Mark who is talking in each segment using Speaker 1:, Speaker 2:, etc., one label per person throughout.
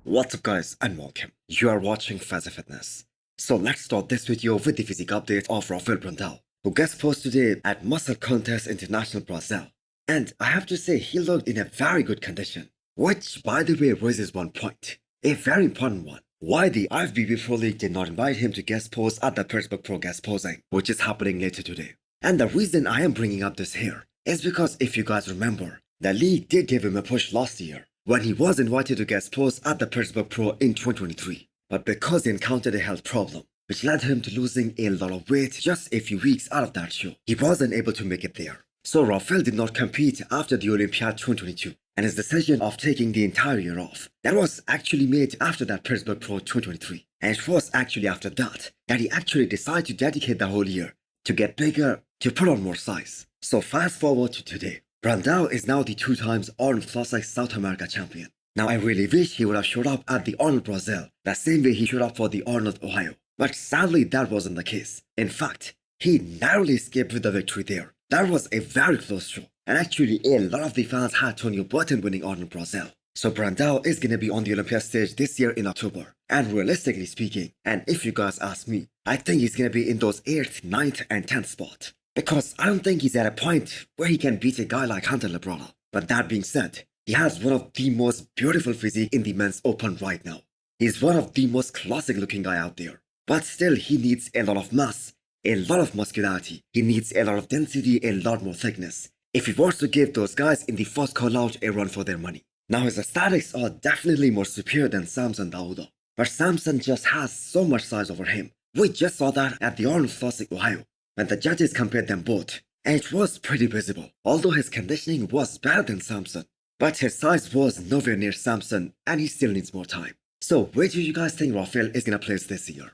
Speaker 1: What's up guys and welcome. You are watching Fazi Fitness. So let's start this video with the physique update of Rafael Brell, who guest posed today at Muscle Contest International Brazil. And I have to say he looked in a very good condition, which by the way raises one point, a very important one. Why the IFBB Pro League did not invite him to guest pose at the Pittsburgh Pro guest posing, which is happening later today. And the reason I am bringing up this here is because if you guys remember, the league did give him a push last year when he was invited to guest pose at the Pittsburgh Pro in 2023. But because he encountered a health problem, which led him to losing a lot of weight just a few weeks out of that show, he wasn't able to make it there. So Rafael did not compete after the Olympia 2022, and his decision of taking the entire year off, that was actually made after that Pittsburgh Pro 2023. And it was actually after that he actually decided to dedicate the whole year to get bigger, to put on more size. So fast forward to today. Brell is now the 2 times Arnold Classic South America champion. Now I really wish he would have showed up at the Arnold Brazil the same way he showed up for the Arnold Ohio. But sadly that wasn't the case. In fact, he narrowly escaped with the victory there. That was a very close show. And actually a lot of the fans had Tony Burton winning Arnold Brazil. So Brell is going to be on the Olympia stage this year in October. And realistically speaking, and if you guys ask me, I think he's going to be in those 8th, 9th and 10th spot. Because I don't think he's at a point where he can beat a guy like Hunter LeBron. But that being said, he has one of the most beautiful physique in the men's open right now. He's one of the most classic looking guy out there. But still he needs a lot of mass, a lot of muscularity. He needs a lot of density, a lot more thickness, if he wants to give those guys in the first call out a run for their money. Now his aesthetics are definitely more superior than Samson Dauda. But Samson just has so much size over him. We just saw that at the Arnold Classic Ohio, when the judges compared them both, and it was pretty visible. Although his conditioning was better than Samson, but his size was nowhere near Samson and he still needs more time. So where do you guys think Rafael is gonna place this year?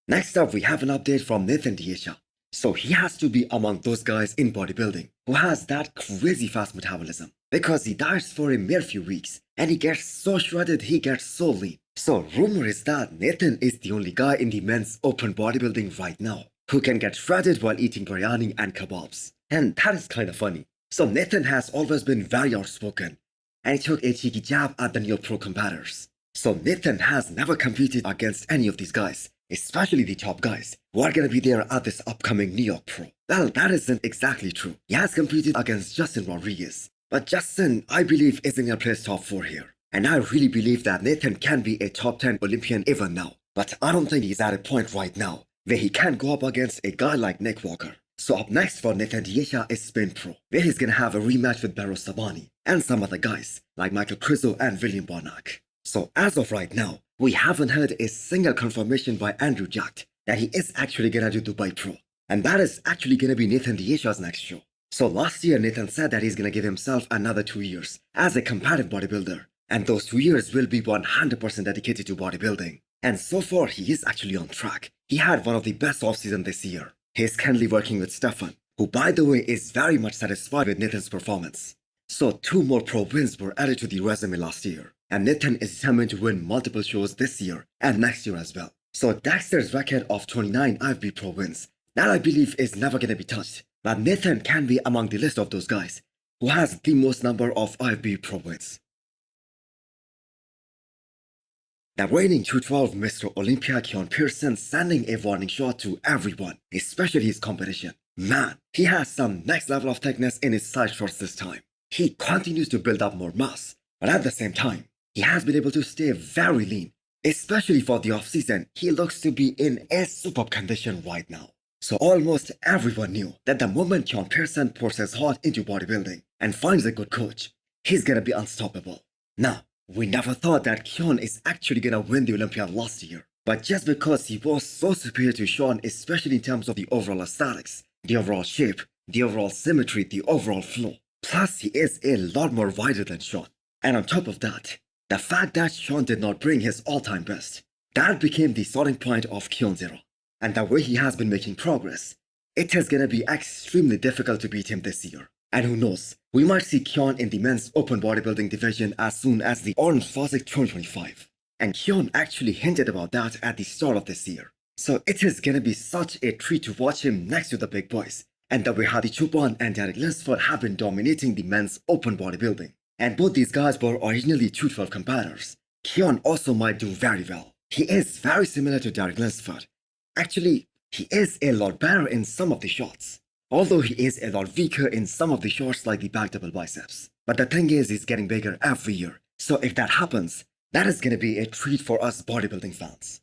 Speaker 1: Next up we have an update from Dasa. So he has to be among those guys in bodybuilding who has that crazy fast metabolism, because he diets for a mere few weeks and he gets so shredded, he gets so lean. So rumor is that Nathan is the only guy in the men's open bodybuilding right now who can get shredded while eating biryani and kebabs. And that is kind of funny. So Nathan has always been very outspoken, and he took a cheeky jab at the Neo Pro competitors. So Nathan has never competed against any of these guys, especially the top guys who are going to be there at this upcoming New York Pro. Well, that isn't exactly true. He has competed against Justin Rodriguez, but Justin, I believe, isn't going to place top 4 here. And I really believe that Nathan can be a top 10 Olympian even now. But I don't think he's at a point right now where he can go up against a guy like Nick Walker. So up next for Dasa is Spain Pro, where he's gonna have a rematch with Barros Sabani and some other guys like Michael Crizo and William Barnack. So as of right now, we haven't heard a single confirmation by Andrew Jack that he is actually gonna do Dubai Pro. And that is actually gonna be Dasa's next show. So last year Nathan said that he's gonna give himself another 2 years as a competitive bodybuilder. And those 2 years will be 100% dedicated to bodybuilding. And so far, he is actually on track. He had one of the best off-season this year. He is currently working with Stefan, who by the way is very much satisfied with Nathan's performance. So 2 more pro wins were added to the resume last year. And Nathan is determined to win multiple shows this year and next year as well. So Dexter's record of 29 IFB pro wins, that I believe is never going to be touched. But Nathan can be among the list of those guys who has the most number of IFB pro wins. The reigning 212 Mr. Olympia Kon Pearson sending a warning shot to everyone, especially his competition. Man, he has some next level of thickness in his side shorts this time. He continues to build up more mass, but at the same time, he has been able to stay very lean. Especially for the off-season, he looks to be in a superb condition right now. So almost everyone knew that the moment Kon Pearson pours his heart into bodybuilding and finds a good coach, he's gonna be unstoppable. Now, we never thought that Keone is actually gonna win the Olympia last year. But just because he was so superior to Sean, especially in terms of the overall aesthetics, the overall shape, the overall symmetry, the overall flow. Plus, he is a lot more wider than Sean. And on top of that, the fact that Sean did not bring his all-time best, that became the starting point of Keone's era. And the way he has been making progress, it is gonna be extremely difficult to beat him this year. And who knows, we might see Keone in the men's open bodybuilding division as soon as the Arnold Classic 2025. And Keone actually hinted about that at the start of this year. So it is gonna be such a treat to watch him next to the big boys. And the way Hadi Choopan and Derek Linsford have been dominating the men's open bodybuilding. and both these guys were originally 212 competitors. Keone also might do very well. He is very similar to Derek Lunsford. Actually, he is a lot better in some of the shots, although he is a lot weaker in some of the shots like the back double biceps. But the thing is, he's getting bigger every year. So if that happens, that is going to be a treat for us bodybuilding fans.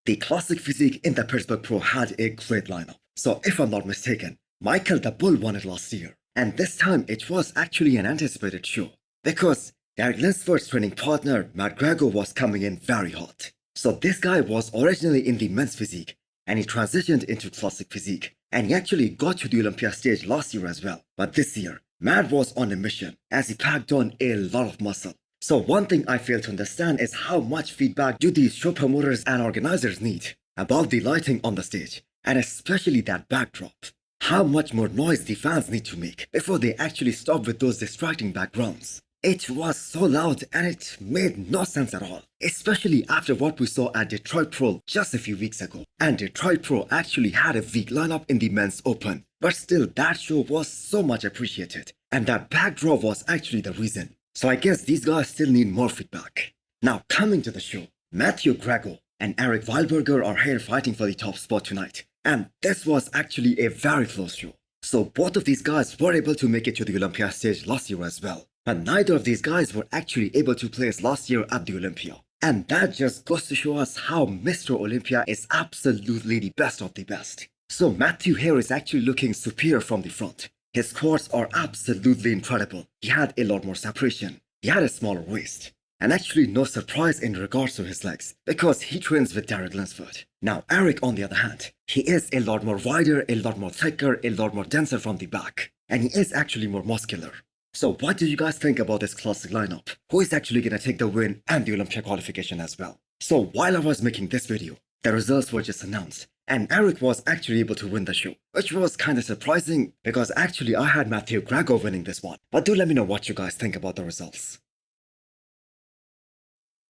Speaker 1: The classic physique in the Pittsburgh Pro had a great lineup. So if I'm not mistaken, Michael the Bull won it last year. And this time it was actually an anticipated show, because Derek Lunsford's training partner, Matt Gregor, was coming in very hot. So this guy was originally in the men's physique, and he transitioned into classic physique, and he actually got to the Olympia stage last year as well. But this year, Matt was on a mission, as he packed on a lot of muscle. So one thing I fail to understand is how much feedback do these show promoters and organizers need about the lighting on the stage, and especially that backdrop. How much more noise the fans need to make before they actually stop with those distracting backgrounds. It was so loud and it made no sense at all, especially after what we saw at Detroit Pro just a few weeks ago. And Detroit Pro actually had a weak lineup in the men's open, but still that show was so much appreciated, and that backdrop was actually the reason. So I guess these guys still need more feedback. Now coming to the show, Matthew Gregor and Eric Weilberger are here fighting for the top spot tonight, and this was actually a very close show. So both of these guys were able to make it to the Olympia stage last year as well. But neither of these guys were actually able to place last year at the Olympia. And that just goes to show us how Mr. Olympia is absolutely the best of the best. So Matthew here is actually looking superior from the front. His quads are absolutely incredible. He had a lot more separation. He had a smaller waist. And actually no surprise in regards to his legs, because he trains with Derek Lunsford. Now Eric, on the other hand, he is a lot more wider, a lot more thicker, a lot more denser from the back. And he is actually more muscular. So what do you guys think about this classic lineup? Who is actually going to take the win and the Olympia qualification as well? So while I was making this video, the results were just announced, and Eric was actually able to win the show, which was kind of surprising because actually I had Matthew Gregor winning this one. But do let me know what you guys think about the results.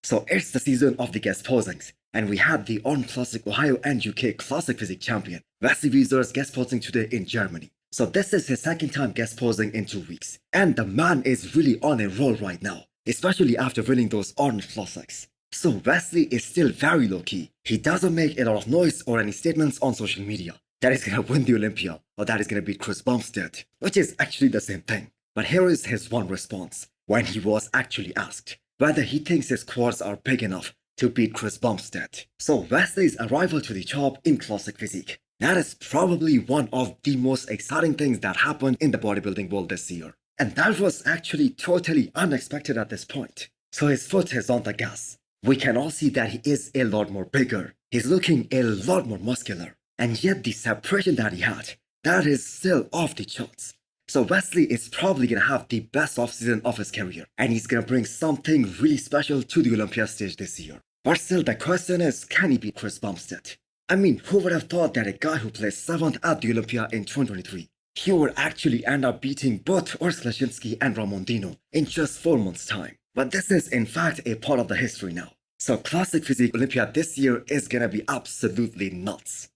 Speaker 1: So it's the season of the guest posings, and we had the On Classic Ohio and UK Classic Physique champion, Wesley Rafael, guest posing today in Germany. So this is his second time guest posing in 2 weeks, and the man is really on a roll right now, especially after winning those orange classics. So Wesley is still very low-key. He doesn't make a lot of noise or any statements on social media that he's gonna win the Olympia or that he's gonna beat Chris Bumstead, which is actually the same thing. But here is his one response when he was actually asked whether he thinks his quads are big enough to beat Chris Bumstead. So Wesley's arrival to the top in classic physique, that is probably one of the most exciting things that happened in the bodybuilding world this year. And that was actually totally unexpected at this point. So his foot is on the gas. We can all see that he is a lot more bigger. He's looking a lot more muscular. And yet the separation that he had, that is still off the charts. So Wesley is probably gonna have the best offseason of his career. And he's gonna bring something really special to the Olympia stage this year. But still the question is, can he beat Chris Bumstead? I mean, who would have thought that a guy who placed 7th at the Olympia in 2023, he would actually end up beating both Urs Leschinski and Ramondino in just 4 months' time. But this is in fact a part of the history now. So Classic Physique Olympia this year is gonna be absolutely nuts.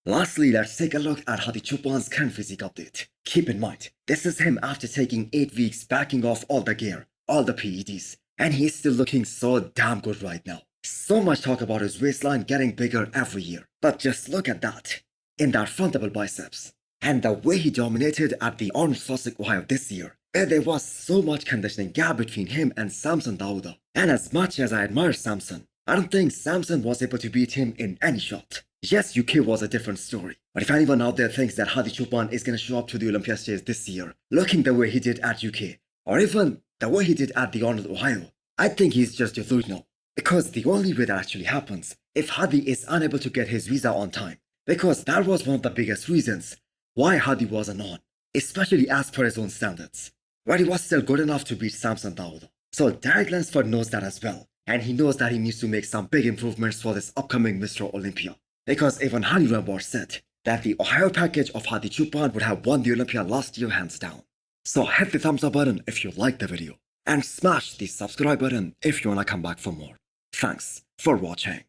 Speaker 1: Lastly, let's take a look at Hadi Choopan's current physique update. Keep in mind, this is him after taking 8 weeks backing off all the gear, all the PEDs, and he's still looking so damn good right now. So much talk about his waistline getting bigger every year, but just look at that, in that front double biceps, and the way he dominated at the Orange Classic Ohio this year, where there was so much conditioning gap between him and Samson Dauda. And as much as I admire Samson, I don't think Samson was able to beat him in any shot. Yes, UK was a different story, but if anyone out there thinks that Hadi Choopan is gonna show up to the Olympia stage this year, looking the way he did at UK, or even the way he did at the Arnold Ohio, I think he's just delusional. Because the only way that actually happens if Hadi is unable to get his visa on time, because that was one of the biggest reasons why Hadi wasn't on, especially as per his own standards, but he was still good enough to beat Samson Dauda. So Derek Lunsford knows that as well, and he knows that he needs to make some big improvements for this upcoming Mr. Olympia. Because even Hadi Choopan said that the Ohio package of Hadi Choopan would have won the Olympia last year hands down. So hit the thumbs up button if you liked the video, and smash the subscribe button if you wanna come back for more. Thanks for watching.